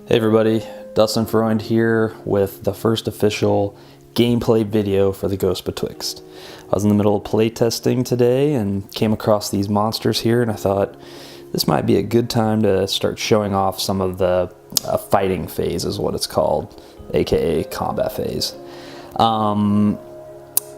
Hey everybody, Dustin Freund here with the first official gameplay video for the Ghost Betwixt. I was in the middle of playtesting today and came across these monsters here, and I thought this might be a good time to start showing off some of the fighting phase is what it's called, aka combat phase.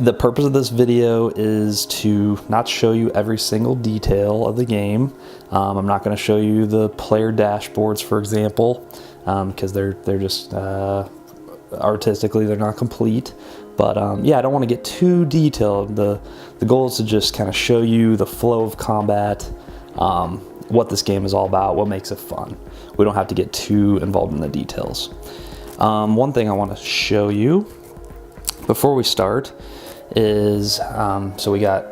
The purpose of this video is to not show you every single detail of the game. I'm not going to show you the player dashboards, for example, because they're just artistically they're not complete. But yeah, I don't want to get too detailed. The goal is to just kind of show you the flow of combat, what this game is all about, what makes it fun. We don't have to get too involved in the details. One thing I want to show you before we start is, so we got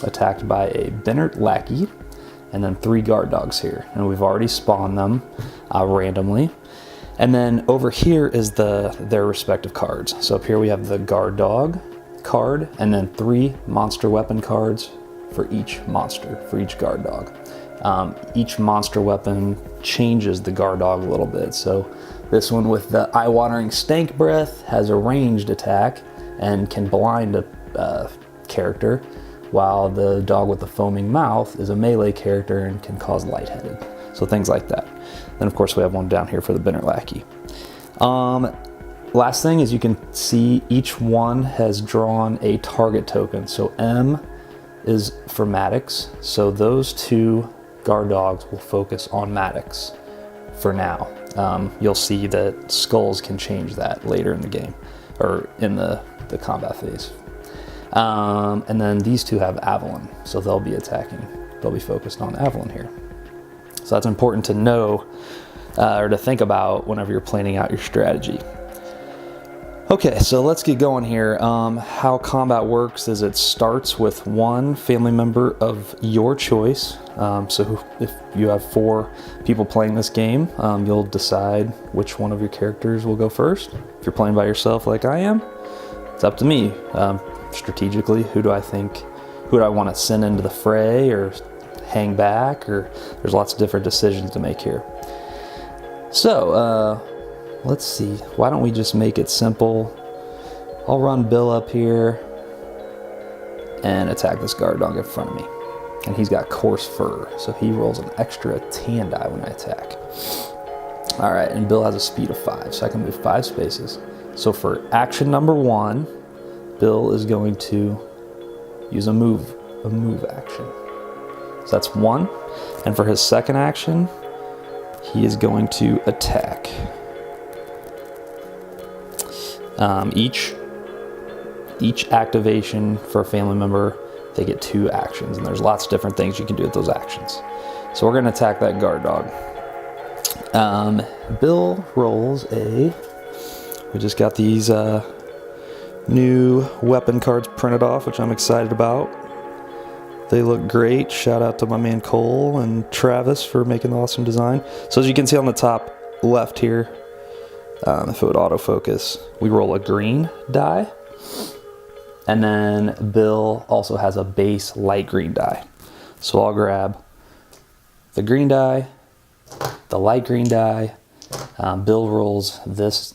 attacked by a Bennett lackey and then 3 guard dogs here, and we've already spawned them randomly. And then over here is their respective cards. So up here we have the guard dog card and then 3 monster weapon cards for each monster, for each guard dog. Each monster weapon changes the guard dog a little bit. So this one with the eye-watering stank breath has a ranged attack and can blind a character, while the dog with the foaming mouth is a melee character and can cause lightheaded. So things like that. Then of course we have one down here for the Bennett lackey. Last thing is you can see each one has drawn a target token. So M is for Maddox. So those 2 guard dogs will focus on Maddox for now. You'll see that skulls can change that later in the game, or in the combat phase. And then these 2 have Avalon, so they'll be attacking. They'll be focused on Avalon here. So that's important to know, or to think about whenever you're planning out your strategy. Okay, so let's get going here. How combat works is it starts with 1 family member of your choice. So if you have 4 people playing this game, you'll decide which one of your characters will go first. If you're playing by yourself like I am, it's up to me. Strategically, who do I want to send into the fray or hang back, or there's lots of different decisions to make here. So let's see, why don't we just make it simple? I'll run Bill up here and attack this guard dog in front of me, and he's got coarse fur, so he rolls an extra tan die when I attack. All right, and Bill has a speed of 5, so I can move 5 spaces. So for action number 1, Bill is going to use a move action. So that's 1. And for his second action, he is going to attack. Each activation for a family member, they get 2 actions, and there's lots of different things you can do with those actions. So we're going to attack that guard dog. Bill rolls we just got these new weapon cards printed off, which I'm excited about. They look great. Shout out to my man Cole and Travis for making the awesome design. So as you can see on the top left here, if it would autofocus, we roll a green die, and then Bill also has a base light green die. So I'll grab the green die, the light green die. Bill rolls this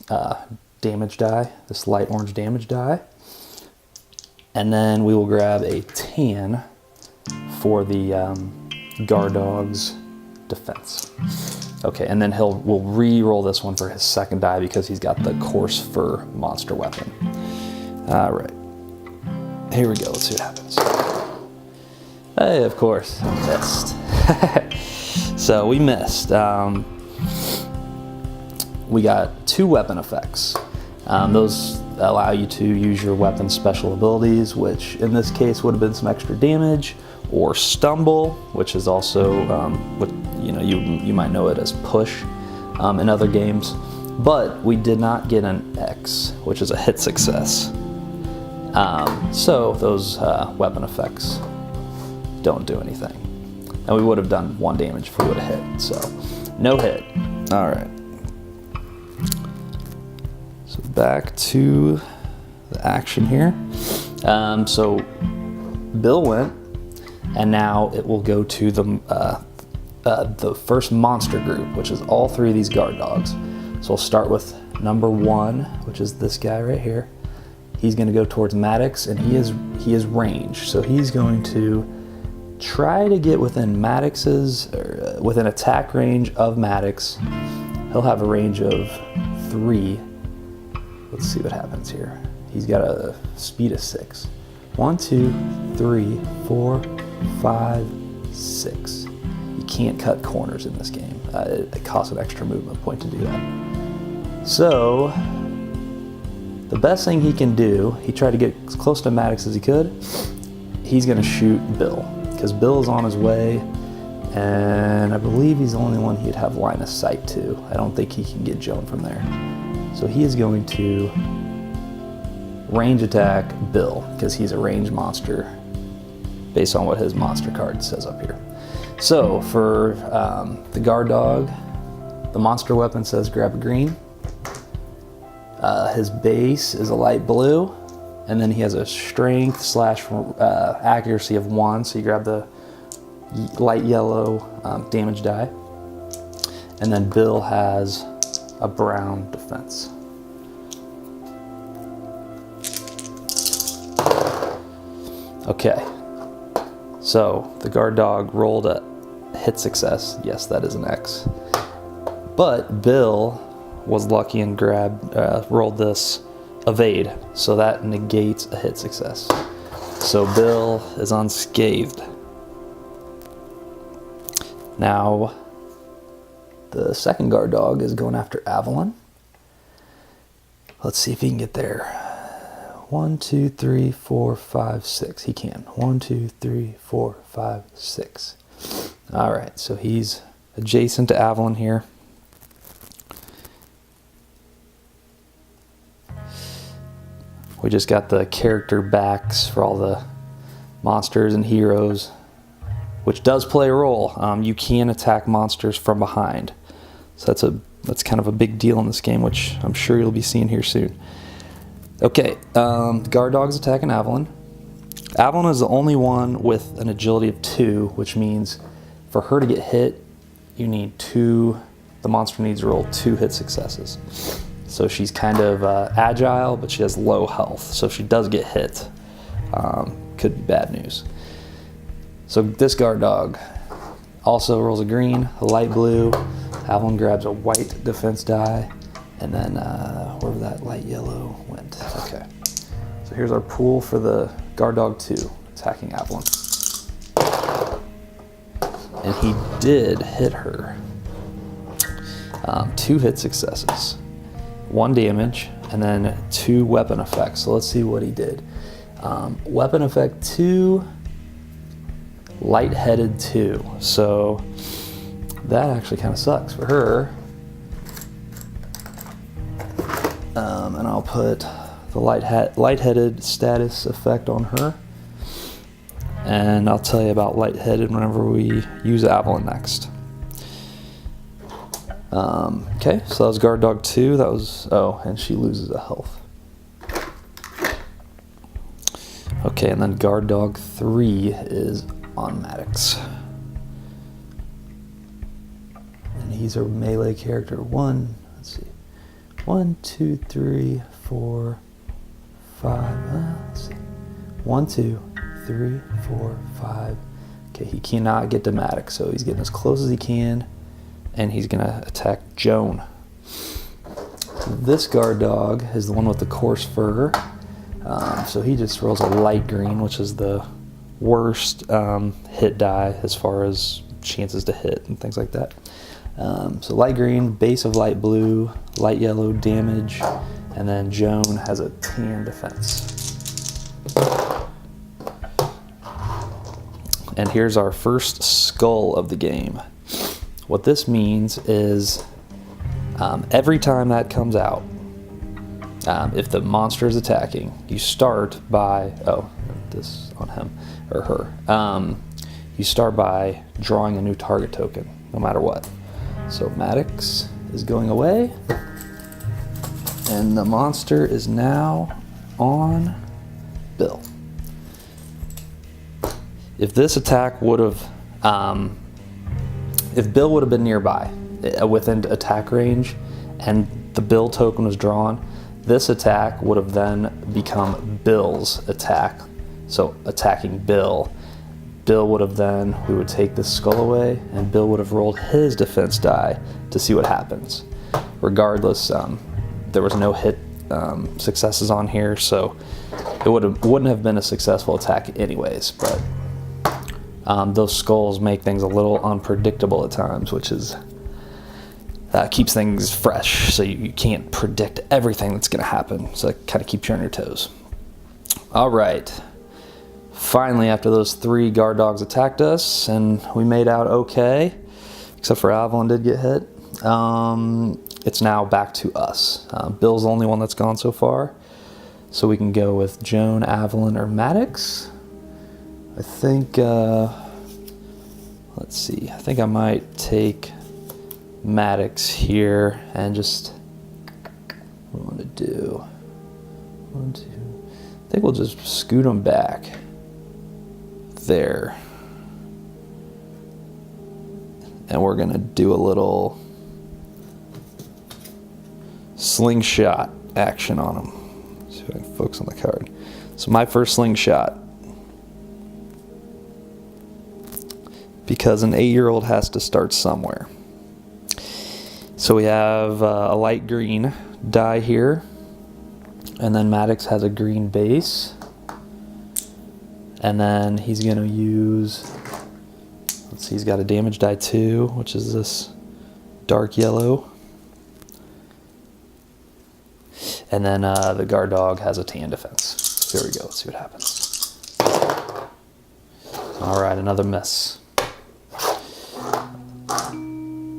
damage die, this light orange damage die, and then we will grab a tan for the guard dog's defense. Okay, and then we'll re-roll this one for his second die because he's got the coarse fur monster weapon. All right, here we go. Let's see what happens. Hey, of course, I missed. So we missed. We got 2 weapon effects. Those allow you to use your weapon's special abilities, which in this case would have been some extra damage, or stumble, which is also what you might know it as push in other games. But we did not get an X, which is a hit success. So those weapon effects don't do anything, and we would have done 1 damage if we would have hit. So no hit. All right. So back to the action here. So Bill went, and now it will go to the the first monster group, which is all 3 of these guard dogs. So we'll start with number 1, which is this guy right here. He's going to go towards Maddox, and he is range. So he's going to try to get within Maddox's, within attack range of Maddox. He'll have a range of 3. Let's see what happens here. He's got a speed of 6. 1, 2, 3, 4, 5, 6. You can't cut corners in this game. It costs an extra movement point to do that. So the best thing he can do, he tried to get as close to Maddox as he could. He's going to shoot Bill, because Bill is on his way, and I believe he's the only one he'd have line of sight to. I don't think he can get Joan from there. So he is going to range attack Bill, because he's a ranged monster based on what his monster card says up here. So for the guard dog, the monster weapon says grab a green. His base is a light blue, and then he has a strength / accuracy of 1, so you grab the light yellow damage die. And then Bill has a brown defense. Okay, so the guard dog rolled a hit success. Yes, that is an X. But Bill was lucky and rolled this evade, so that negates a hit success. So Bill is unscathed. Now, the second guard dog is going after Avalon. Let's see if he can get there. 1, 2, 3, 4, 5, 6. He can. 1, 2, 3, 4, 5, 6. All right, so he's adjacent to Avalon here. We just got the character backs for all the monsters and heroes, which does play a role. You can attack monsters from behind. So that's kind of a big deal in this game, which I'm sure you'll be seeing here soon. Okay, guard dog's attacking Avalon. Avalon is the only one with an agility of 2, which means for her to get hit, you need 2, the monster needs to roll 2 hit successes. So she's kind of agile, but she has low health. So if she does get hit, could be bad news. So this guard dog also rolls a green, a light blue. Avalon grabs a white defense die, and then wherever that light yellow went. Okay. So here's our pool for the guard dog 2 attacking Avalon. And he did hit her. 2 hit successes. 1 damage, and then 2 weapon effects. So let's see what he did. Weapon effect 2, lightheaded 2. So that actually kind of sucks for her. And I'll put the lightheaded status effect on her. And I'll tell you about lightheaded whenever we use Avalon next. Okay, so that was guard dog 2. That was, oh, and she loses a health. Okay, and then guard dog 3 is on Maddox. And he's a melee character. 1, let's see. 1, 2, 3, 4, 5, let's see. 1, 2, 3, 4, 5. Okay, he cannot get to Maddox, so he's getting as close as he can. And he's gonna attack Joan. This guard dog is the one with the coarse fur. So he just rolls a light green, which is the worst hit die as far as chances to hit and things like that. So light green, base of light blue, light yellow damage, and then Joan has a tan defense. And here's our first skull of the game. What this means is every time that comes out, if the monster is attacking, you start by, oh, this on him or her, you start by drawing a new target token, no matter what. So Maddox is going away, and the monster is now on Bill. If this attack would have if Bill would have been nearby, within attack range, and the Bill token was drawn, this attack would have then become Bill's attack. So attacking Bill. Bill would have then, we would take this skull away, and Bill would have rolled his defense die to see what happens. Regardless, there was no hit successes on here, so it wouldn't have been a successful attack anyways, but those skulls make things a little unpredictable at times, which is keeps things fresh, so you can't predict everything that's going to happen, so it kind of keeps you on your toes. All right, finally, after those 3 guard dogs attacked us, and we made out okay, except for Avalon did get hit, it's now back to us. Bill's the only one that's gone so far, so we can go with Joan, Avalon, or Maddox. I think, let's see, I think I might take Maddox here and just, what do I want to do? 1, 2, I think we'll just scoot him back there. And we're gonna do a little slingshot action on him. See if I can focus on the card. So my first slingshot, because an 8-year-old has to start somewhere. So we have a light green die here, and then Maddox has a green base, and then he's going to use, let's see, he's got a damage die 2, which is this dark yellow, and then the guard dog has a tan defense. So here we go, let's see what happens. All right, another miss.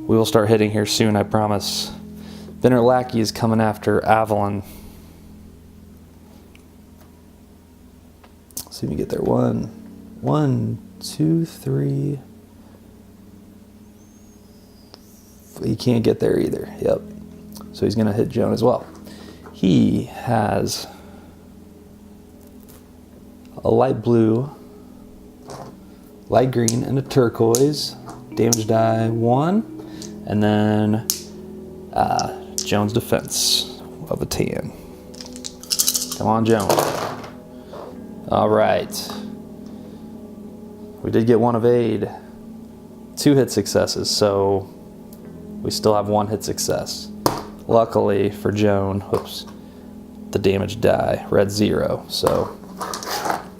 We will start hitting here soon, I promise. Binner Lackey is coming after Avalon. Let's see if we get there. 1, 2, 3. He can't get there either. Yep. So he's going to hit Joan as well. He has a light blue, light green, and a turquoise. Damage die 1. And then Joan's defense of a tan. Come on, Joan. All right. We did get 1 of aid. 2 hit successes, so we still have 1 hit success. Luckily for Joan, whoops, the damage die, red 0, so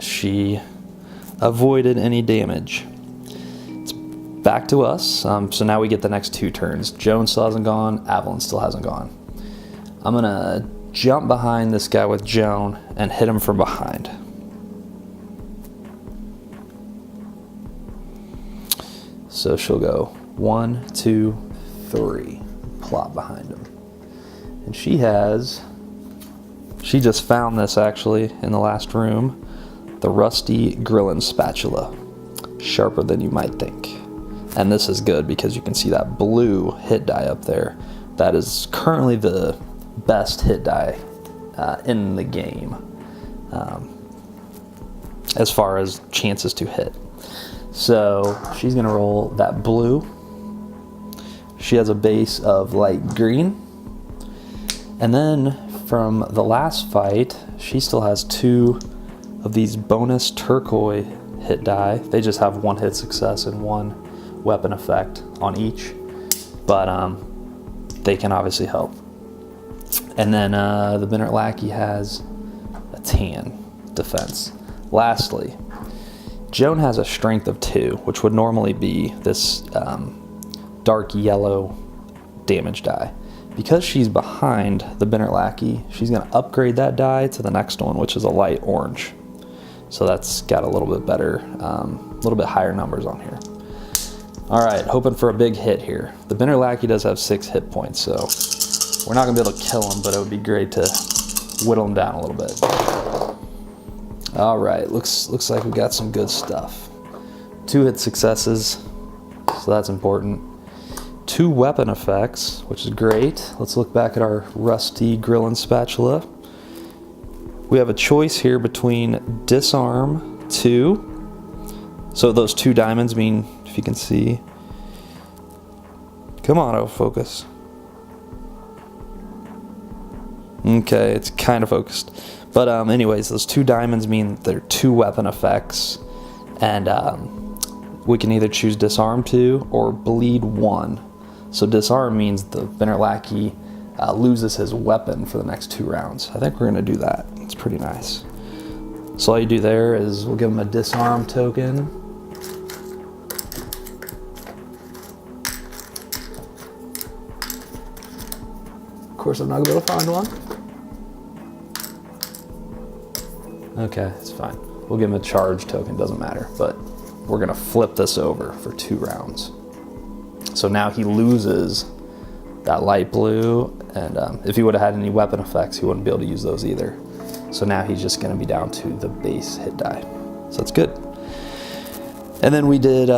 she avoided any damage. Back to us, so now we get the next 2 turns. Joan still hasn't gone, Avalon still hasn't gone. I'm gonna jump behind this guy with Joan and hit him from behind. So she'll go 1, 2, 3, plop behind him. And she just found this actually in the last room, the rusty grilling spatula, sharper than you might think. And this is good because you can see that blue hit die up there. That is currently the best hit die in the game as far as chances to hit. So she's gonna roll that blue. She has a base of light green. And then from the last fight, she still has 2 of these bonus turquoise hit die. They just have 1 hit success and 1 weapon effect on each, but they can obviously help. And then the Binner Lackey has a tan defense. Lastly, Joan has a strength of 2, which would normally be this dark yellow damage die. Because she's behind the Binner Lackey, she's going to upgrade that die to the next one, which is a light orange. So that's got a little bit better, a little bit higher numbers on here. All right, hoping for a big hit here. The Binner Lackey does have 6 hit points, so we're not gonna be able to kill him, but it would be great to whittle him down a little bit. All right, looks like we got some good stuff. 2 hit successes, so that's important. 2 weapon effects, which is great. Let's look back at our rusty grilling spatula. We have a choice here between disarm 2. So those 2 diamonds mean, if you can see, Come on, autofocus. Okay, it's kind of focused. But anyways, those 2 diamonds mean they're 2 weapon effects. And we can either choose disarm 2 or bleed 1. So disarm means the Vinner lackey loses his weapon for the next 2 rounds. I think we're going to do that. It's pretty nice. So all you do there is we'll give him a disarm token. Of course, I'm not going to be able to find one. Okay, it's fine. We'll give him a charge token, doesn't matter. But we're going to flip this over for 2 rounds. So now he loses that light blue, and if he would have had any weapon effects, he wouldn't be able to use those either. So now he's just going to be down to the base hit die. So that's good. And then we did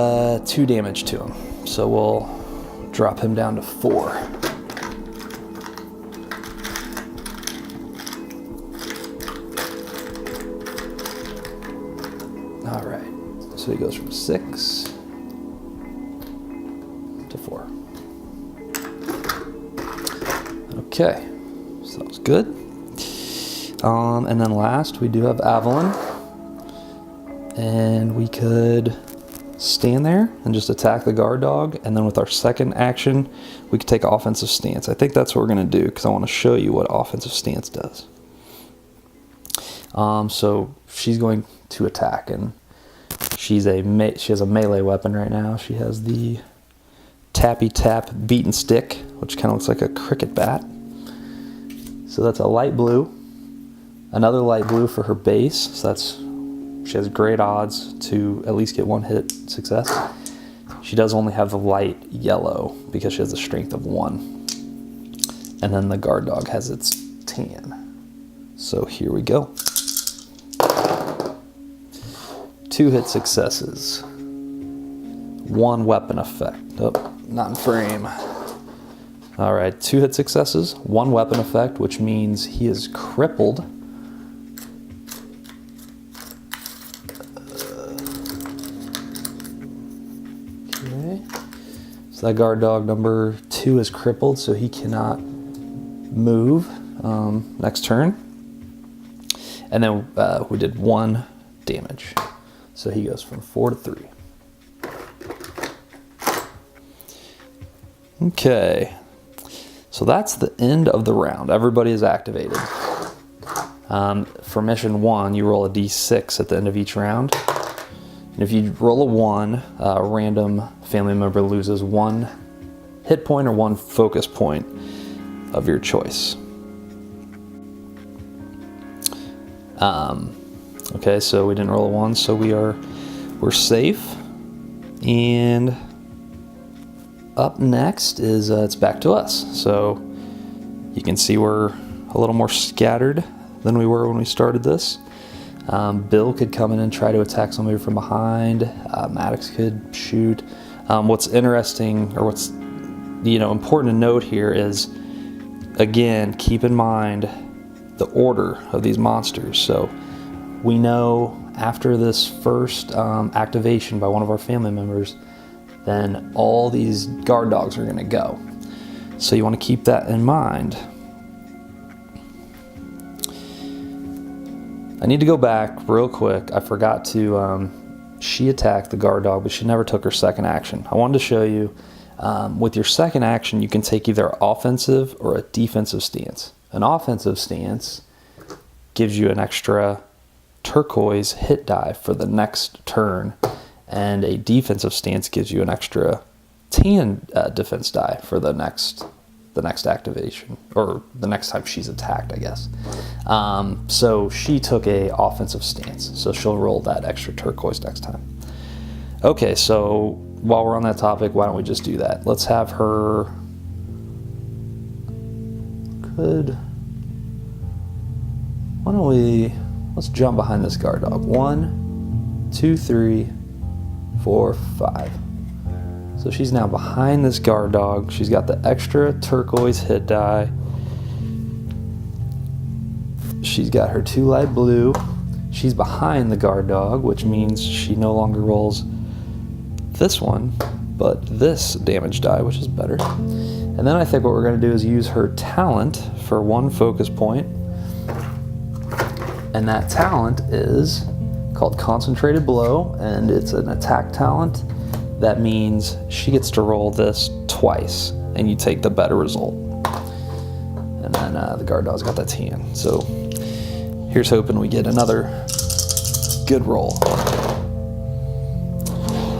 2 damage to him. So we'll drop him down to 4. All right, so he goes from 6 to 4. Okay, so that was good. And then last, we do have Avalon. And we could stand there and just attack the guard dog. And then with our second action, we could take offensive stance. I think that's what we're going to do because I want to show you what offensive stance does. So she's going to attack, and she has a melee weapon right now. She has the tappy tap beaten stick, which kind of looks like a cricket bat. So that's a light blue, another light blue for her base. So she has great odds to at least get 1 hit success. She does only have the light yellow because she has a strength of 1. And then the guard dog has its tan. So here we go. 2 hit successes. 1 weapon effect. Oh, not in frame. All right, 2 hit successes, 1 weapon effect, which means he is crippled. Okay, so that guard dog number 2 is crippled, so he cannot move next turn. And then we did 1 damage. So he goes from 4 to 3. Okay, so that's the end of the round. Everybody is activated. For mission 1, you roll a d6 at the end of each round. And if you roll a 1, a random family member loses 1 hit point or 1 focus point of your choice. Okay, so we didn't roll a 1, so we're safe. And up next is it's back to us. So you can see we're a little more scattered than we were when we started this. Bill could come in and try to attack somebody from behind. Maddox could shoot. What's interesting, or what's important to note here is, again, keep in mind the order of these monsters. So we know after this first activation by one of our family members, then all these guard dogs are going to go. So you want to keep that in mind. I need to go back real quick. I forgot to, she attacked the guard dog, but she never took her second action. I wanted to show you, with your second action, you can take either offensive or a defensive stance. An offensive stance gives you an extra turquoise hit die for the next turn, and a defensive stance gives you an extra tan defense die for the next activation, or the next time she's attacked, I guess. So she took a offensive stance, so she'll roll that extra turquoise next time. Okay, so while we're on that topic, why don't we just do that? Let's have her. Why don't we? Let's jump behind this guard dog. 1, 2, 3, 4, 5. So she's now behind this guard dog. She's got the extra turquoise hit die. She's got her 2 light blue. She's behind the guard dog, which means she no longer rolls this one. but this damage die, which is better. And then I think what we're going to do is use her talent for 1 focus point. And that talent is called Concentrated Blow, and it's an attack talent. That means she gets to roll this twice, and you take the better result. And then the guard dog's got that 10. So here's hoping we get another good roll.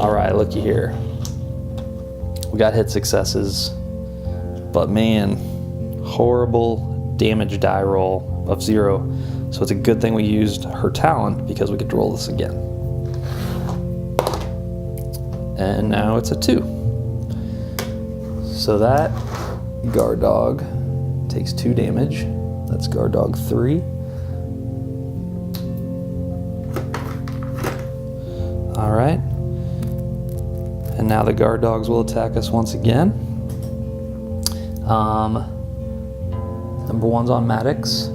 All right, looky here. We got hit successes, but man, horrible damage die roll of 0. So it's a good thing we used her talent because we get to roll this again. And now it's a 2. So that guard dog takes 2 damage. That's guard dog 3. All right. And now the guard dogs will attack us once again. Number 1's on Maddox.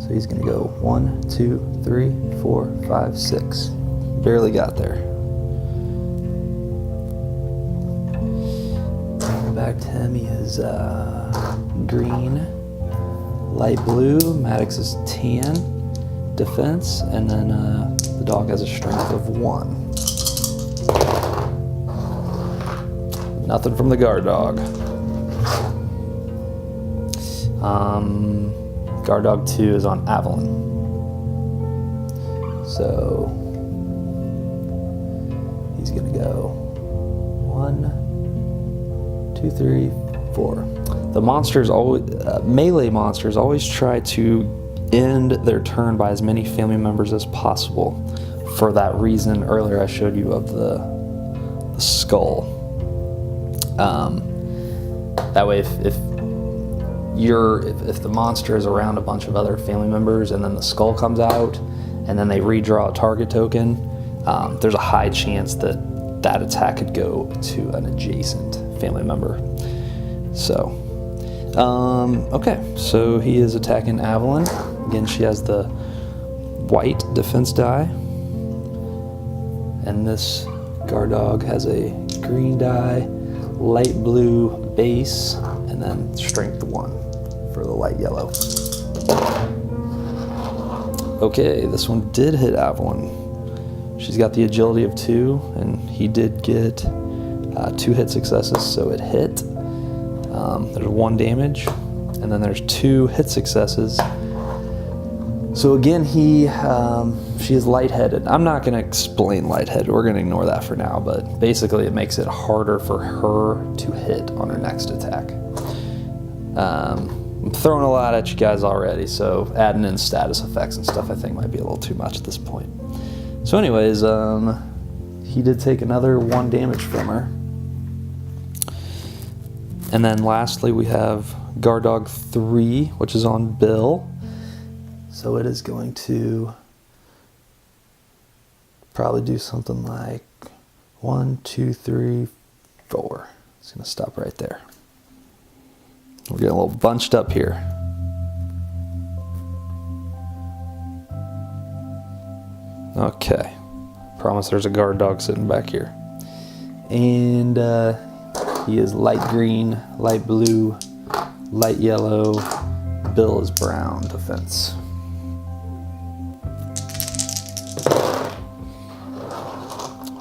So he's gonna go 1, 2, 3, 4, 5, 6. Barely got there. Back to him, he is green, light blue. Maddox is tan, defense, and then the dog has a strength of 1. Nothing from the guard dog. Guard dog 2 is on Avalon. So he's gonna go 1, 2, 3, 4. The monsters always, melee monsters always try to end their turn by as many family members as possible. For that reason, earlier I showed you of the skull. That way, if the monster is around a bunch of other family members and then the skull comes out and then they redraw a target token, there's a high chance that that attack could go to an adjacent family member. So, okay, so he is attacking Avalon. Again, she has the white defense die, and this guard dog has a green die, light blue base, and then strength 1 for the light yellow. Okay, this one did hit Avalon. She's got the agility of 2, and he did get 2 hit successes, so it hit. There's 1 damage, and then there's 2 hit successes. So again, she is lightheaded. I'm not going to explain lightheaded. We're going to ignore that for now, but basically it makes it harder for her to hit on her next attack. I'm throwing a lot at you guys already, so adding in status effects and stuff I think might be a little too much at this point. So anyways, he did take another 1 damage from her. And then lastly we have guard dog 3, which is on Bill. So it is going to probably do something like 1, 2, 3, 4. It's going to stop right there. We're getting a little bunched up here. Okay. Promise there's a guard dog sitting back here. And he is light green, light blue, light yellow. Bill is brown defense.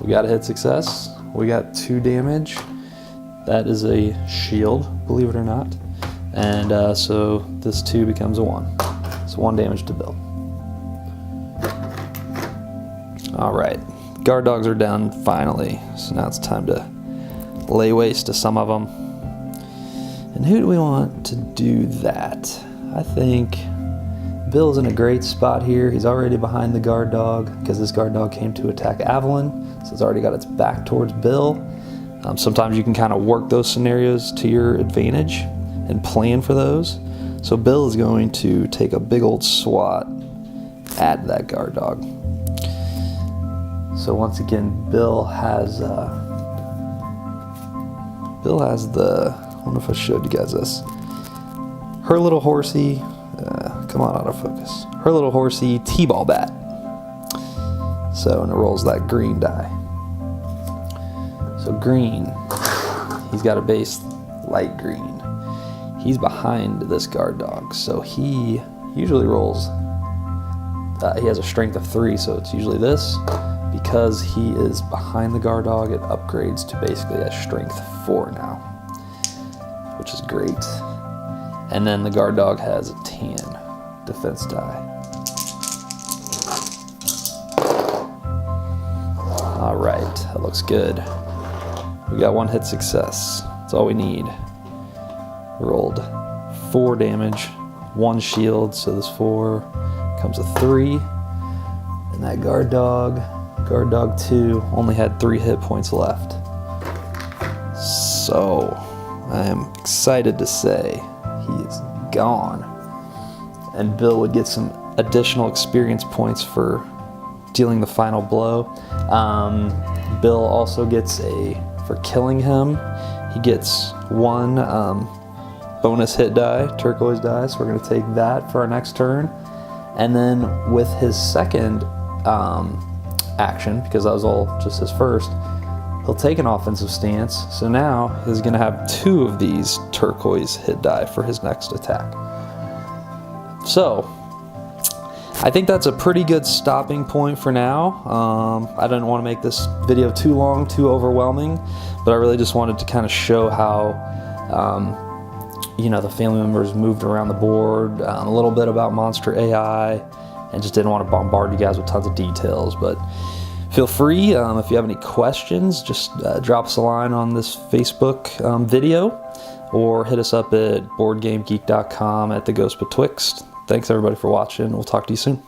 We got a hit success. We got 2 damage. That is a shield, believe it or not. And so this 2 becomes a 1. So 1 damage to Bill. All right, guard dogs are done finally. So now it's time to lay waste to some of them. And who do we want to do that? I think Bill's in a great spot here. He's already behind the guard dog because this guard dog came to attack Avalon. So it's already got its back towards Bill. Sometimes you can kind of work those scenarios to your advantage and plan for those. So Bill is going to take a big old swat at that guard dog. So once again, Bill has the, I wonder if I showed you guys this. Her little horsey, come on, autofocus. Her little horsey T-ball bat. So, and it rolls that green die. So green, he's got a base light green. He's behind this guard dog, so he usually rolls, he has a strength of 3, so it's usually this. Because he is behind the guard dog, it upgrades to basically a strength 4 now, which is great. And then the guard dog has a 10 defense die. All right, that looks good. We got 1 hit success. That's all we need. Rolled 4 damage, 1 shield, so this 4 becomes a 3. And that guard dog 2, only had 3 hit points left. So I am excited to say he is gone. And Bill would get some additional experience points for dealing the final blow. Bill also gets for killing him, he gets 1 bonus hit die, turquoise die, so we're going to take that for our next turn. And then with his second action, because that was all just his first, he'll take an offensive stance, so now he's going to have 2 of these turquoise hit die for his next attack. So I think that's a pretty good stopping point for now. I didn't want to make this video too long, too overwhelming, but I really just wanted to kind of show how you know, the family members moved around the board, a little bit about Monster AI, and just didn't want to bombard you guys with tons of details. But feel free, if you have any questions, just drop us a line on this Facebook video, or hit us up at boardgamegeek.com at the Ghost Betwixt. Thanks everybody for watching. We'll talk to you soon.